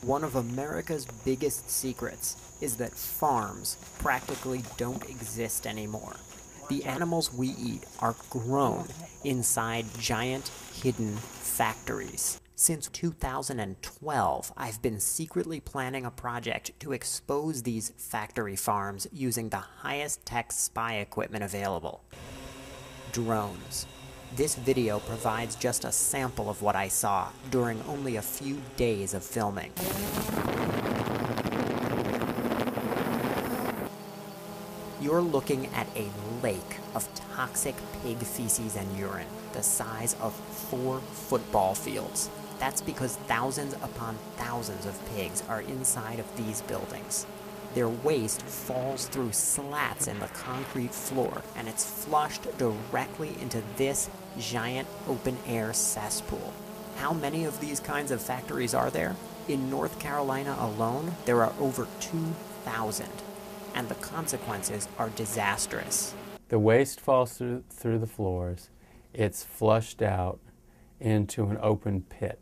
One of America's biggest secrets is that farms practically don't exist anymore. The animals we eat are grown inside giant, hidden factories. Since 2012, I've been secretly planning a project to expose these factory farms using the highest tech spy equipment available: drones. This video provides just a sample of what I saw during only a few days of filming. You're looking at a lake of toxic pig feces and urine, the size of 4 football fields. That's because thousands upon thousands of pigs are inside of these buildings. Their waste falls through slats in the concrete floor, and it's flushed directly into this giant open-air cesspool. How many of these kinds of factories are there? In North Carolina alone, there are over 2,000, and the consequences are disastrous. The waste falls through the floors. It's flushed out into an open pit,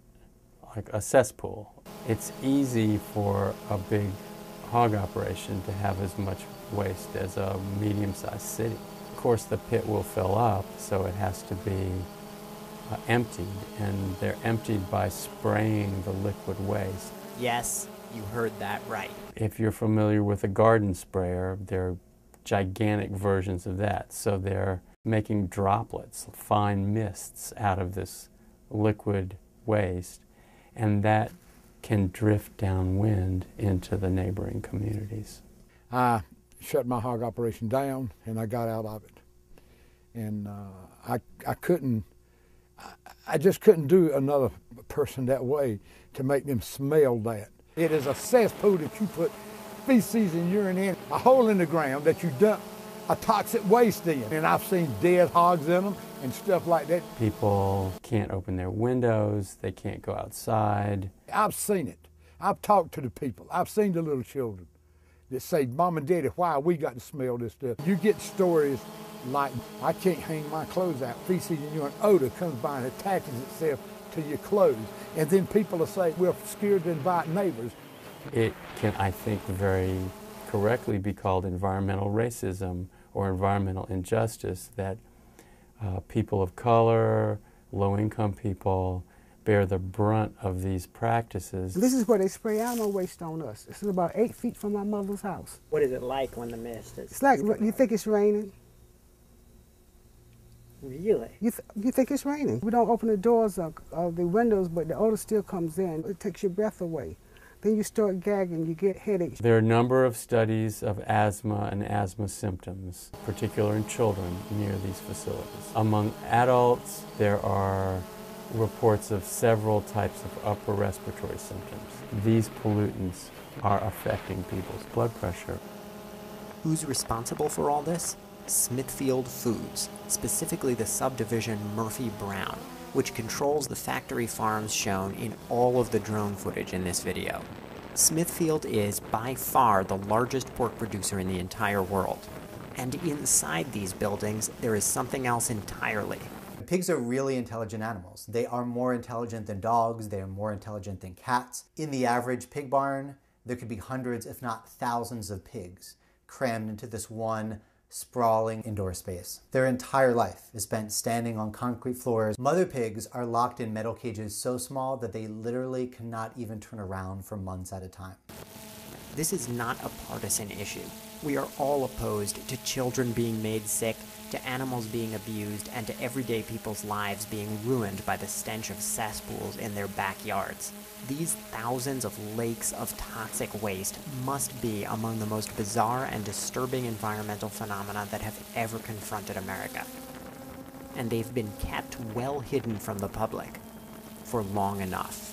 like a cesspool. It's easy for a big hog operation to have as much waste as a medium-sized city. Of course, the pit will fill up, so it has to be emptied, and they're emptied by spraying the liquid waste. Yes, you heard that right. If you're familiar with a garden sprayer, they're gigantic versions of that. So they're making droplets, fine mists out of this liquid waste, and that can drift downwind into the neighboring communities. I shut my hog operation down and I got out of it. And I just couldn't do another person that way to make them smell that. It is a cesspool that you put feces and urine in, a hole in the ground that you dump a toxic waste in. And I've seen dead hogs in them and stuff like that. People can't open their windows, they can't go outside. I've seen it. I've talked to the people. I've seen the little children that say, Mom and Daddy, why we got to smell this stuff? You get stories like, I can't hang my clothes out. Feces and urine odor comes by and attaches itself to your clothes. And then people will say, we're scared to invite neighbors. It can, I think, very correctly be called environmental racism or environmental injustice, that people of color, low-income people, bear the brunt of these practices. This is where they spray animal waste on us. This is about 8 feet from my mother's house. What is it like when the mist is... It's like, you think it's raining? Really? You think it's raining. We don't open the doors of the windows, but the odor still comes in. It takes your breath away. Then you start gagging, you get headaches. There are a number of studies of asthma and asthma symptoms, particularly in children near these facilities. Among adults, there are reports of several types of upper respiratory symptoms. These pollutants are affecting people's blood pressure. Who's responsible for all this? Smithfield Foods, specifically the subdivision Murphy Brown, which controls the factory farms shown in all of the drone footage in this video. Smithfield is by far the largest pork producer in the entire world. And inside these buildings, there is something else entirely. Pigs are really intelligent animals. They are more intelligent than dogs, they are more intelligent than cats. In the average pig barn, there could be hundreds, if not thousands of pigs crammed into this one sprawling indoor space. Their entire life is spent standing on concrete floors. Mother pigs are locked in metal cages so small that they literally cannot even turn around for months at a time. This is not a partisan issue. We are all opposed to children being made sick, to animals being abused, and to everyday people's lives being ruined by the stench of cesspools in their backyards. These thousands of lakes of toxic waste must be among the most bizarre and disturbing environmental phenomena that have ever confronted America. And they've been kept well hidden from the public for long enough.